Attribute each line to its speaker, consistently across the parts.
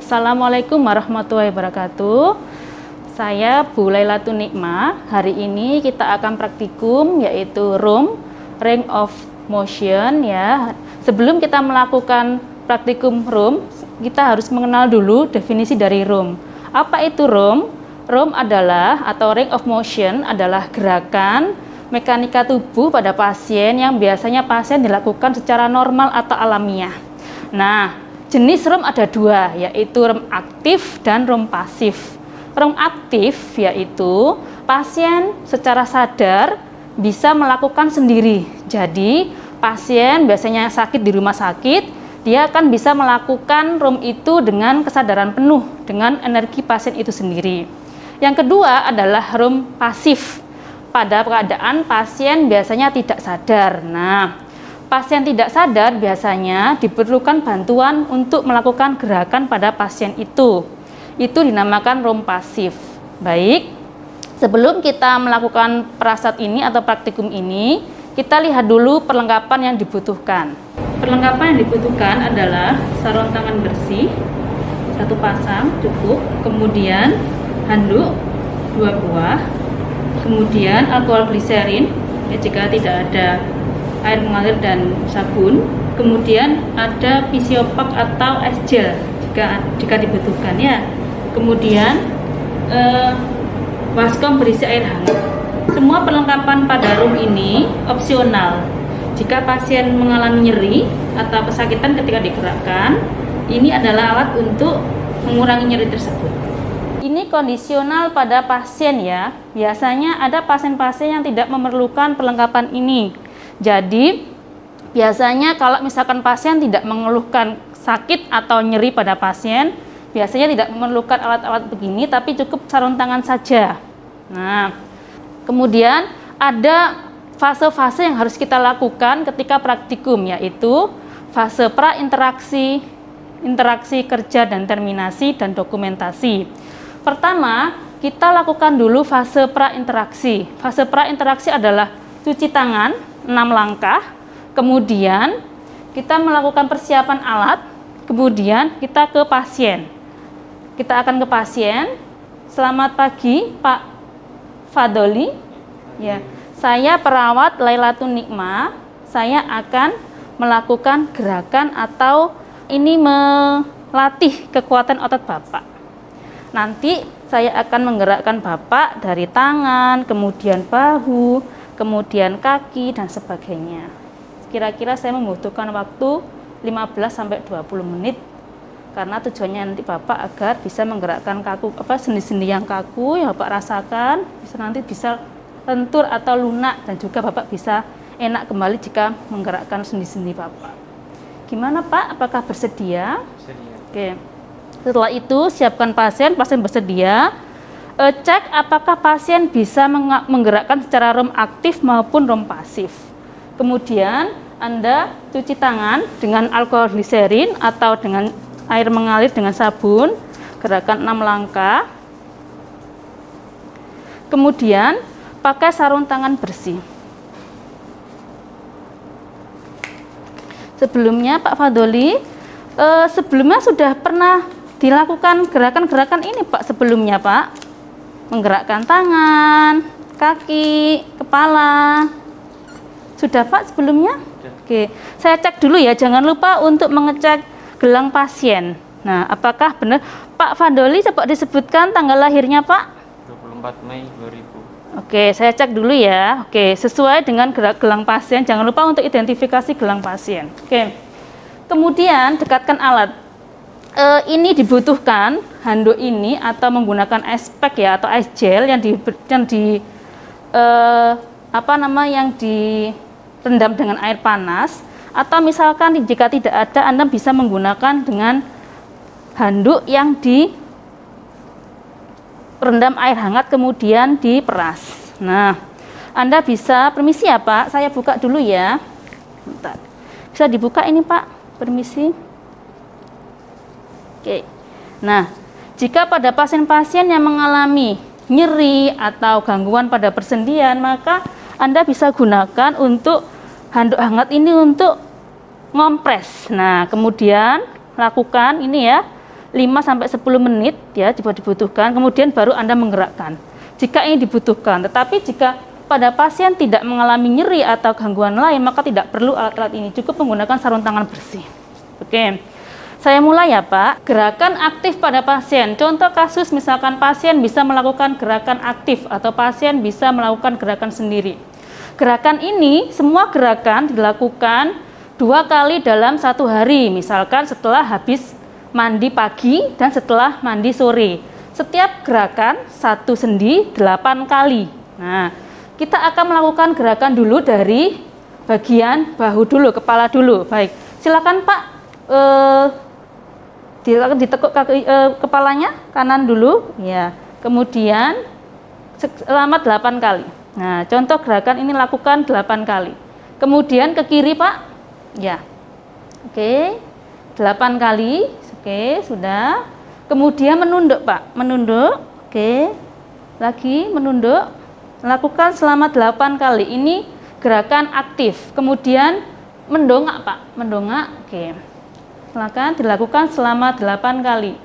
Speaker 1: Assalamualaikum warahmatullahi wabarakatuh. Saya Bu Lailatun Nikmah. Hari ini kita akan praktikum yaitu room, ring of motion ya. Sebelum kita melakukan praktikum room, kita harus mengenal dulu definisi dari room. Apa itu room? Room adalah atau ring of motion adalah gerakan mekanika tubuh pada pasien yang biasanya pasien dilakukan secara normal atau alamiah. Nah, jenis ROM ada dua, yaitu ROM aktif dan ROM pasif. ROM aktif yaitu pasien secara sadar bisa melakukan sendiri. Jadi, pasien biasanya sakit di rumah sakit, dia akan bisa melakukan ROM itu dengan kesadaran penuh, dengan energi pasien itu sendiri. Yang kedua adalah ROM pasif. Pada keadaan pasien biasanya tidak sadar. Nah, pasien tidak sadar biasanya diperlukan bantuan untuk melakukan gerakan pada pasien itu. Itu dinamakan ROM pasif. Baik, sebelum kita melakukan prasat ini atau praktikum ini, kita lihat dulu perlengkapan yang dibutuhkan. Perlengkapan yang dibutuhkan adalah sarung tangan bersih, 1 pasang cukup, kemudian handuk 2 buah, kemudian alkohol gliserin ya, jika tidak ada air mengalir dan sabun, kemudian ada pisiopak atau es gel jika dibutuhkan ya, kemudian baskom berisi air hangat. Semua perlengkapan pada room ini opsional. Jika pasien mengalami nyeri atau kesakitan ketika digerakkan, ini adalah alat untuk mengurangi nyeri tersebut. Ini kondisional pada pasien ya. Biasanya ada pasien-pasien yang tidak memerlukan perlengkapan ini. Jadi, biasanya kalau misalkan pasien tidak mengeluhkan sakit atau nyeri pada pasien, biasanya tidak memerlukan alat-alat begini, tapi cukup sarung tangan saja. Nah, kemudian ada fase-fase yang harus kita lakukan ketika praktikum, yaitu fase pra-interaksi, interaksi kerja dan terminasi, dan dokumentasi. Pertama, kita lakukan dulu fase pra-interaksi. Fase pra-interaksi adalah cuci tangan, 6 langkah, kemudian kita melakukan persiapan alat, kemudian kita ke pasien. Kita akan ke pasien. Selamat pagi, Pak Fadoli. Ya, saya perawat Lailatun Nikmah. Saya akan melakukan gerakan atau ini melatih kekuatan otot Bapak. Nanti saya akan menggerakkan Bapak dari tangan, kemudian bahu, kemudian kaki, dan sebagainya. Kira-kira saya membutuhkan waktu 15-20 menit, karena tujuannya nanti Bapak agar bisa menggerakkan kaku, sendi-sendi yang kaku yang Bapak rasakan, nanti bisa lentur atau lunak, dan juga Bapak bisa enak kembali jika menggerakkan sendi-sendi Bapak. Gimana Pak? Apakah bersedia? Bersedia. Oke. Setelah itu siapkan pasien bersedia. Cek apakah pasien bisa menggerakkan secara ROM aktif maupun ROM pasif. Kemudian Anda cuci tangan dengan alkohol gliserin atau dengan air mengalir dengan sabun, gerakan 6 langkah. Kemudian pakai sarung tangan bersih. Sebelumnya Pak Fadoli, sebelumnya sudah pernah dilakukan gerakan-gerakan ini Pak sebelumnya Pak? Menggerakkan tangan, kaki, kepala. Sudah Pak sebelumnya? Oke, saya cek dulu ya, jangan lupa untuk mengecek gelang pasien. Nah, apakah benar? Pak Fadoli coba disebutkan tanggal lahirnya Pak?
Speaker 2: 24 Mei 2000.
Speaker 1: Oke, saya cek dulu ya. Oke, sesuai dengan gelang pasien, jangan lupa untuk identifikasi gelang pasien. Oke, kemudian dekatkan alat. Ini dibutuhkan handuk ini atau menggunakan ice pack ya atau ice gel yang direndam dengan air panas, atau misalkan jika tidak ada Anda bisa menggunakan dengan handuk yang direndam air hangat kemudian diperas. Nah, Anda bisa, permisi ya Pak, saya buka dulu ya. Bentar. Bisa dibuka ini Pak, permisi. Oke. Nah, jika pada pasien-pasien yang mengalami nyeri atau gangguan pada persendian, maka Anda bisa gunakan untuk handuk hangat ini untuk ngompres. Nah, kemudian lakukan ini ya, sampai 10 menit ya jika dibutuhkan, kemudian baru Anda menggerakkan jika ini dibutuhkan. Tetapi jika pada pasien tidak mengalami nyeri atau gangguan lain, maka tidak perlu alat-alat ini, cukup menggunakan sarung tangan bersih. Oke, saya mulai ya Pak. Gerakan aktif pada pasien. Contoh kasus misalkan pasien bisa melakukan gerakan aktif atau pasien bisa melakukan gerakan sendiri. Gerakan ini, semua gerakan dilakukan 2 kali dalam 1 hari, misalkan setelah habis mandi pagi dan setelah mandi sore. Setiap gerakan 1 sendi 8 kali. Nah, kita akan melakukan gerakan dulu dari bagian bahu dulu, kepala dulu. Baik, silakan Pak, ditekuk kepalanya kanan dulu, ya. Kemudian selama 8 kali. Nah, contoh gerakan ini lakukan 8 kali. Kemudian ke kiri Pak, ya. Oke, 8 kali. Oke, sudah. Kemudian menunduk Pak, menunduk. Oke, lagi menunduk. Lakukan selama 8 kali. Ini gerakan aktif. Kemudian mendongak Pak, mendongak. Oke, silakan dilakukan selama 8 kali.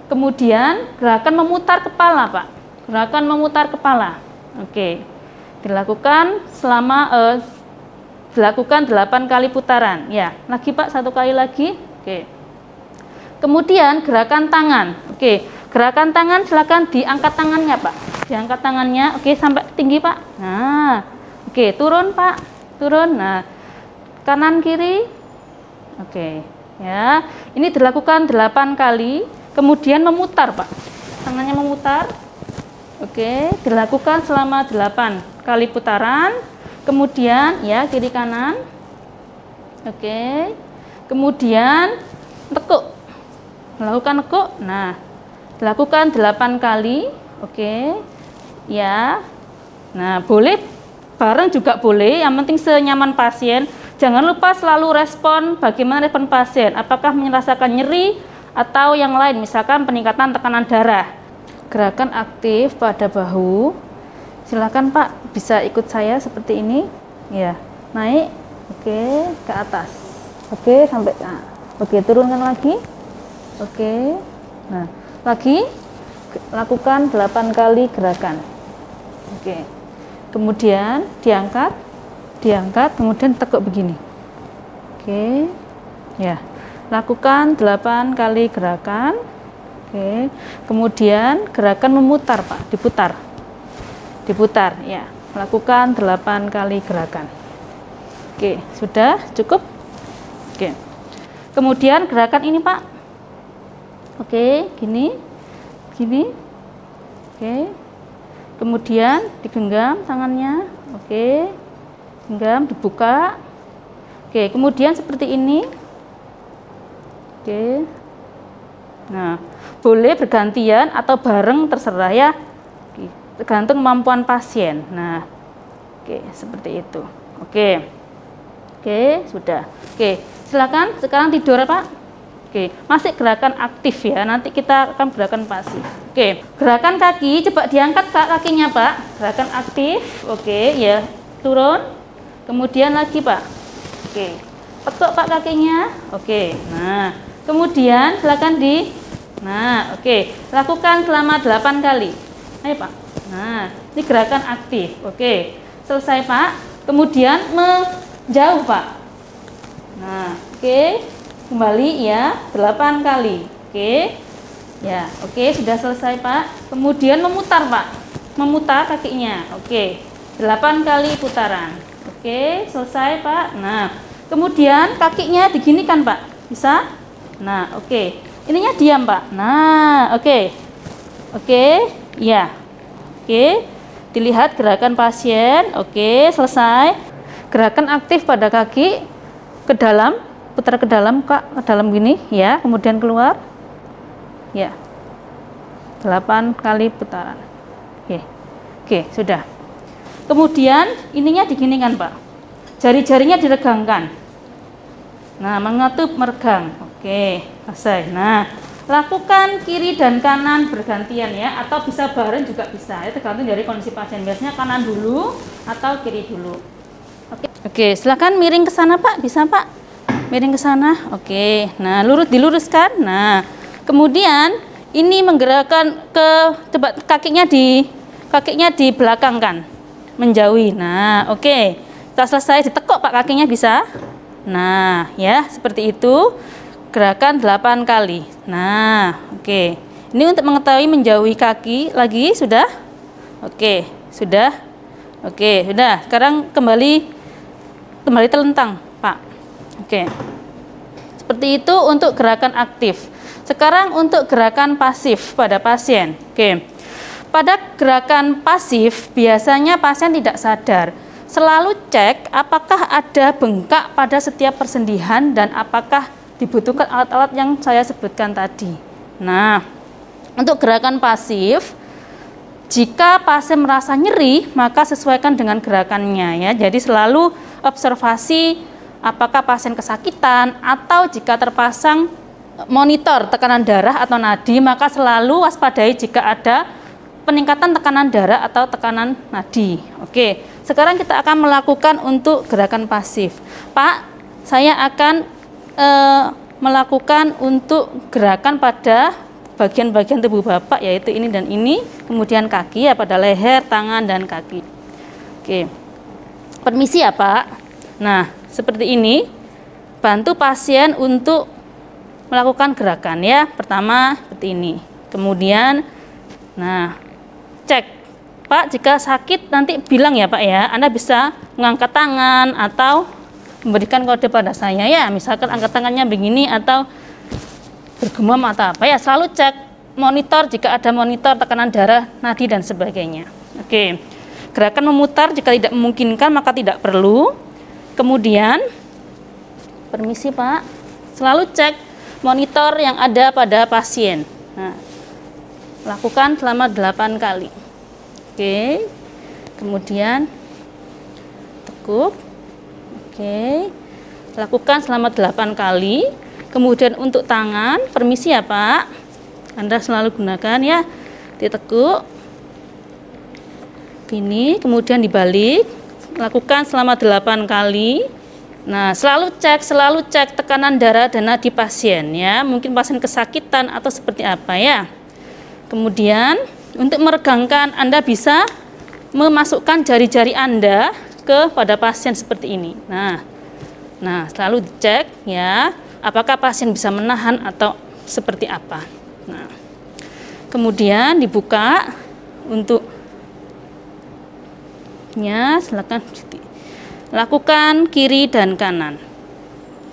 Speaker 1: Kemudian gerakan memutar kepala Pak, gerakan memutar kepala. Oke, dilakukan selama 8 kali putaran. Ya, lagi Pak, 1 kali lagi. Oke. Kemudian gerakan tangan. Oke, gerakan tangan silakan diangkat tangannya Pak. Diangkat tangannya, oke, sampai tinggi Pak. Nah, oke, turun Pak, turun. Nah, kanan kiri, oke, ya. Ini dilakukan 8 kali. Kemudian memutar Pak, tangannya memutar. Oke, dilakukan selama 8 kali putaran. Kemudian ya kiri kanan. Oke, kemudian tekuk, melakukan tekuk. Nah, dilakukan 8 kali. Oke. Ya, nah boleh bareng juga boleh, yang penting senyaman pasien. Jangan lupa selalu respon, bagaimana respon pasien, apakah merasakan nyeri atau yang lain, misalkan peningkatan tekanan darah. Gerakan aktif pada bahu, silakan Pak, bisa ikut saya seperti ini, ya, naik, oke, ke atas, oke, sampai, nah, oke, turunkan lagi, oke, nah, lagi, lakukan 8 kali gerakan. Oke, kemudian diangkat, kemudian tekuk begini. Oke, ya, lakukan 8 kali gerakan. Oke, kemudian gerakan memutar Pak, diputar, ya, lakukan 8 kali gerakan. Oke, sudah cukup. Oke, kemudian gerakan ini Pak. Oke, gini, oke. Kemudian digenggam tangannya, oke, genggam, dibuka, oke, kemudian seperti ini, oke. Nah, boleh bergantian atau bareng terserah ya, tergantung kemampuan pasien. Nah, oke, seperti itu, oke, sudah, oke, silakan sekarang tidur Pak. Oke, masih gerakan aktif ya, nanti kita akan gerakan pasif. Oke, gerakan kaki, coba diangkat Pak kakinya Pak, gerakan aktif. Oke, ya, turun, kemudian lagi Pak. Oke, tekuk Pak kakinya. Oke, nah, kemudian silakan nah, oke, lakukan selama 8 kali. Ayo Pak, nah, ini gerakan aktif. Oke, selesai Pak, kemudian menjauh Pak. Nah, oke. Kembali ya 8 kali. Oke. Ya, oke, sudah selesai Pak. Kemudian memutar Pak. Memutar kakinya. Oke. 8 kali putaran. Oke, selesai Pak. Nah, kemudian kakinya diginikan Pak. Bisa? Nah, oke. Ininya diam Pak. Nah, oke. Oke, ya. Oke. Dilihat gerakan pasien. Oke, selesai. Gerakan aktif pada kaki ke dalam, putar ke dalam Kak, ke dalam gini ya, kemudian keluar ya, 8 kali putaran. Oke, sudah. Kemudian ininya diginikan Pak, jari-jarinya diregangkan, nah, mengetup meregang. Oke, selesai. Nah, lakukan kiri dan kanan bergantian ya, atau bisa bareng juga bisa ya, tergantung dari kondisi pasien. Biasanya kanan dulu atau kiri dulu. Oke, silakan miring ke sana Pak, bisa Pak, miring ke sana. Oke, nah, diluruskan. Nah, Kemudian ini menggerakkan ke coba kakinya di belakangkan, menjauhi. Nah, oke. Setelah selesai ditekuk Pak kakinya bisa. Nah, ya, seperti itu. Gerakan 8 kali. Nah, oke. Ini untuk mengetahui menjauhi kaki lagi sudah? Oke, sudah. Oke, sudah. Sekarang kembali telentang, Pak. Oke. Seperti itu untuk gerakan aktif. Sekarang untuk gerakan pasif pada pasien. Oke. Pada gerakan pasif biasanya pasien tidak sadar. Selalu cek apakah ada bengkak pada setiap persendihan dan apakah dibutuhkan alat-alat yang saya sebutkan tadi. Nah, untuk gerakan pasif, jika pasien merasa nyeri, maka sesuaikan dengan gerakannya ya. Jadi selalu observasi apakah pasien kesakitan, atau jika terpasang monitor tekanan darah atau nadi, maka selalu waspadai jika ada peningkatan tekanan darah atau tekanan nadi. Oke, sekarang kita akan melakukan untuk gerakan pasif. Pak, saya akan melakukan untuk gerakan pada bagian-bagian tubuh Bapak, yaitu ini dan ini, kemudian kaki ya, pada leher, tangan, dan kaki. Oke, permisi ya Pak. Nah, seperti ini, bantu pasien untuk melakukan gerakan ya. Pertama seperti ini, kemudian nah cek Pak, jika sakit nanti bilang ya Pak ya. Anda bisa mengangkat tangan atau memberikan kode pada saya ya, misalkan angkat tangannya begini atau bergumam atau apa ya. Selalu cek monitor jika ada monitor tekanan darah, nadi, dan sebagainya. Oke, gerakan memutar jika tidak memungkinkan maka tidak perlu. Kemudian permisi Pak, selalu cek monitor yang ada pada pasien. Nah, lakukan selama 8 kali. Oke, kemudian tekuk. Oke, lakukan selama 8 kali. Kemudian untuk tangan, permisi ya Pak, Anda selalu gunakan ya, ditekuk ini, kemudian dibalik, lakukan selama 8 kali. Nah, selalu cek tekanan darah dan nadi pasien ya, mungkin pasien kesakitan atau seperti apa ya. Kemudian untuk meregangkan, Anda bisa memasukkan jari-jari Anda ke pada pasien seperti ini. Nah, selalu dicek ya, apakah pasien bisa menahan atau seperti apa. Nah, kemudian dibuka untuk ya, silakan lakukan kiri dan kanan.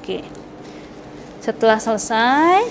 Speaker 1: Oke. Setelah selesai,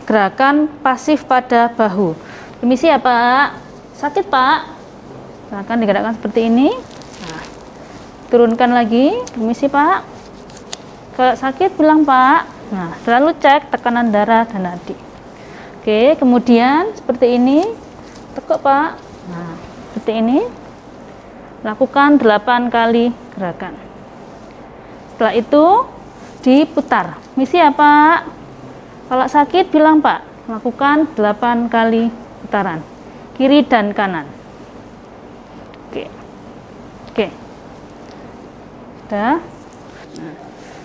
Speaker 1: gerakan pasif pada bahu. Permisi ya Pak, sakit Pak, silakan digerakkan seperti ini. Nah, turunkan lagi, permisi Pak, kalau sakit bilang Pak. Nah, selalu cek tekanan darah dan nadi. Oke, kemudian seperti ini, tekuk Pak. Nah, seperti ini, lakukan 8 kali gerakan. Setelah itu diputar. Misi ya Pak, kalau sakit bilang Pak, lakukan 8 kali putaran kiri dan kanan. Oke, sudah. Nah,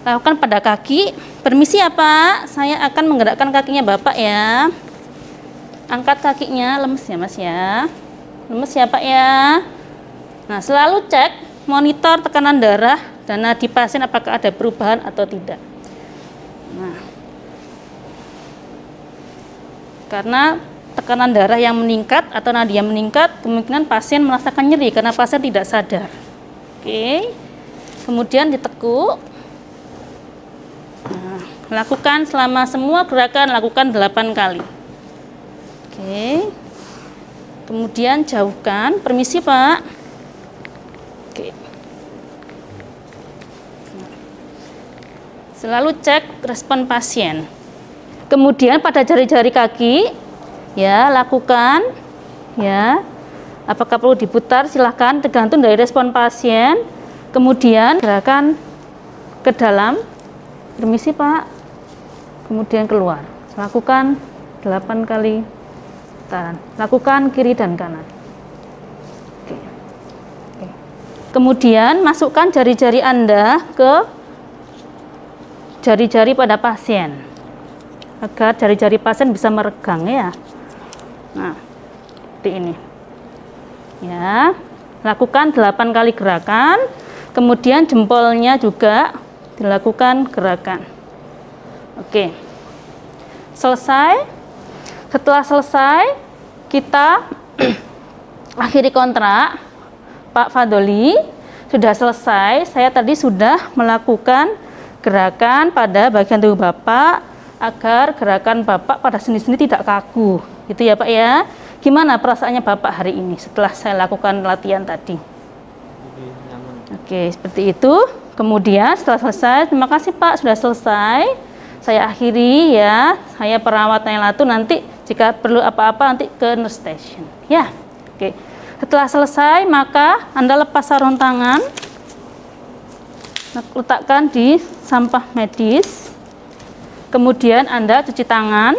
Speaker 1: lakukan pada kaki. Permisi ya Pak, saya akan menggerakkan kakinya Bapak ya. Angkat kakinya, lemes ya Mas ya, lemes ya Pak ya. Nah, selalu cek monitor tekanan darah dan nadi pasien apakah ada perubahan atau tidak. Nah, karena tekanan darah yang meningkat atau nadi yang meningkat, kemungkinan pasien merasakan nyeri karena pasien tidak sadar. Oke, kemudian ditekuk. Nah, lakukan selama semua gerakan, lakukan 8 kali. Oke, kemudian jauhkan. Permisi Pak. Oke. Selalu cek respon pasien. Kemudian pada jari-jari kaki, ya lakukan, ya. Apakah perlu diputar? Silahkan, tergantung dari respon pasien. Kemudian gerakan ke dalam. Permisi Pak. Kemudian keluar. Lakukan 8 kali putaran. Lakukan kiri dan kanan. Oke. Kemudian masukkan jari-jari Anda ke jari-jari pada pasien. agar jari-jari pasien bisa meregang ya. Nah, seperti ini. Ya, lakukan 8 kali gerakan. Kemudian jempolnya juga dilakukan gerakan. Oke. Selesai. Setelah selesai, kita akhiri kontrak. Pak Fadoli, sudah selesai. Saya tadi sudah melakukan gerakan pada bagian tubuh Bapak agar gerakan Bapak pada sendi-sendi tidak kaku. Gitu ya Pak ya. Gimana perasaannya Bapak hari ini setelah saya lakukan latihan tadi? Oke, seperti itu. Kemudian setelah selesai, terima kasih Pak sudah selesai. Saya akhiri ya. Saya perawat Nailatu, nanti jika perlu apa-apa nanti ke nurse station. Ya. Oke. Setelah selesai, maka Anda lepas sarung tangan. Letakkan di sampah medis. Kemudian Anda cuci tangan.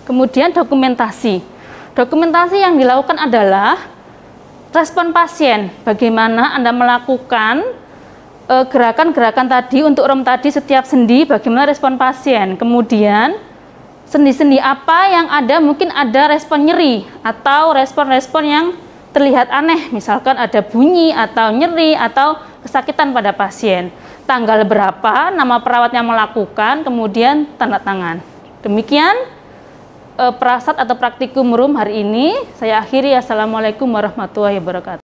Speaker 1: Kemudian dokumentasi. Dokumentasi yang dilakukan adalah respon pasien. Bagaimana Anda melakukan gerakan-gerakan tadi untuk rem tadi setiap sendi, bagaimana respon pasien. Kemudian sendi-sendi apa yang ada, mungkin ada respon nyeri atau respon-respon yang terlihat aneh. Misalkan ada bunyi atau nyeri atau kesakitan pada pasien. Tanggal berapa, nama perawat yang melakukan, kemudian tanda tangan. Demikian prasat atau praktikum room hari ini. Saya akhiri. Assalamualaikum warahmatullahi wabarakatuh.